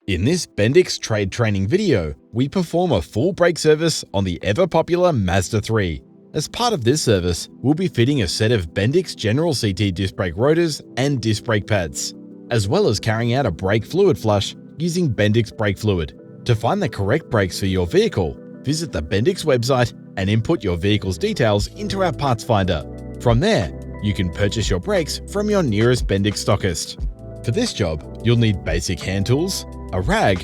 In this Bendix trade training video, we perform a full brake service on the ever-popular Mazda 3. As part of this service, we'll be fitting a set of Bendix General CT disc brake rotors and disc brake pads, as well as carrying out a brake fluid flush using Bendix brake fluid. To find the correct brakes for your vehicle, visit the Bendix website and input your vehicle's details into our parts finder. From there, you can purchase your brakes from your nearest Bendix stockist. For this job, you'll need basic hand tools, a rag,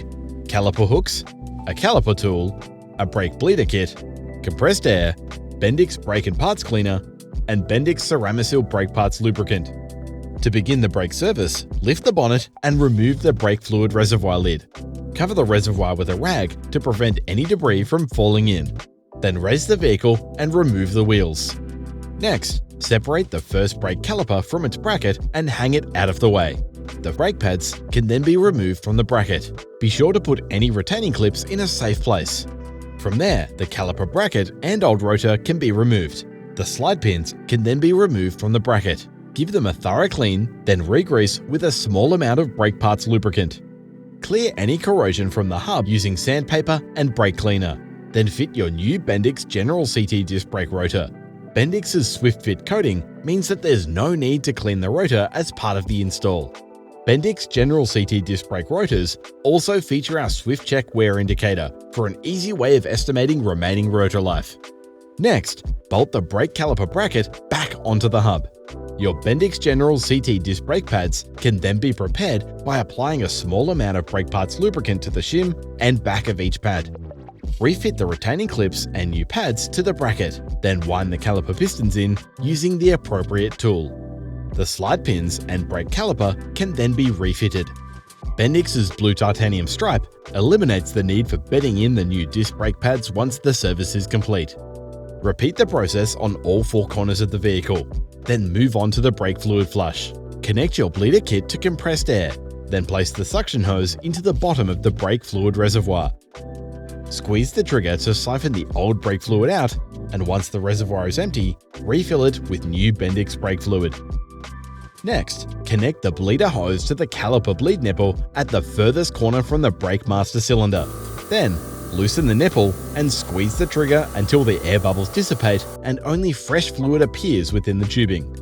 caliper hooks, a caliper tool, a brake bleeder kit, compressed air, Bendix brake and parts cleaner, and Bendix Ceramisil brake parts lubricant. To begin the brake service, lift the bonnet and remove the brake fluid reservoir lid. Cover the reservoir with a rag to prevent any debris from falling in. Then raise the vehicle and remove the wheels. Next, separate the first brake caliper from its bracket and hang it out of the way. The brake pads can then be removed from the bracket. Be sure to put any retaining clips in a safe place. From there, the caliper bracket and old rotor can be removed. The slide pins can then be removed from the bracket. Give them a thorough clean, then re-grease with a small amount of brake parts lubricant. Clear any corrosion from the hub using sandpaper and brake cleaner. Then fit your new Bendix General CT disc brake rotor. Bendix's Swift Fit coating means that there's no need to clean the rotor as part of the install. Bendix General CT disc brake rotors also feature our Swift Check wear indicator for an easy way of estimating remaining rotor life. Next, bolt the brake caliper bracket back onto the hub. Your Bendix General CT disc brake pads can then be prepared by applying a small amount of brake parts lubricant to the shim and back of each pad. Refit the retaining clips and new pads to the bracket, then wind the caliper pistons in using the appropriate tool. The slide pins and brake caliper can then be refitted. Bendix's blue titanium stripe eliminates the need for bedding in the new disc brake pads once the service is complete. Repeat the process on all four corners of the vehicle, then move on to the brake fluid flush. Connect your bleeder kit to compressed air, then place the suction hose into the bottom of the brake fluid reservoir. Squeeze the trigger to siphon the old brake fluid out, and once the reservoir is empty, refill it with new Bendix brake fluid. Next, connect the bleeder hose to the caliper bleed nipple at the furthest corner from the brake master cylinder. Then, loosen the nipple and squeeze the trigger until the air bubbles dissipate and only fresh fluid appears within the tubing.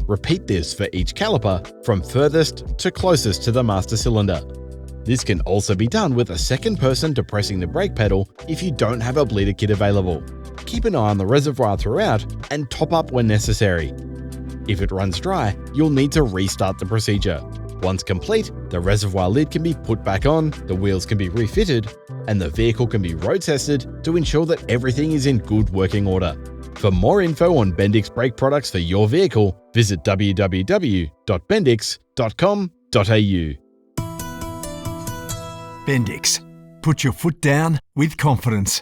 Repeat this for each caliper from furthest to closest to the master cylinder. This can also be done with a second person depressing the brake pedal if you don't have a bleeder kit available. Keep an eye on the reservoir throughout and top up when necessary. If it runs dry, you'll need to restart the procedure. Once complete, the reservoir lid can be put back on, the wheels can be refitted, and the vehicle can be road tested to ensure that everything is in good working order. For more info on Bendix brake products for your vehicle, visit www.bendix.com.au. Bendix. Put your foot down with confidence.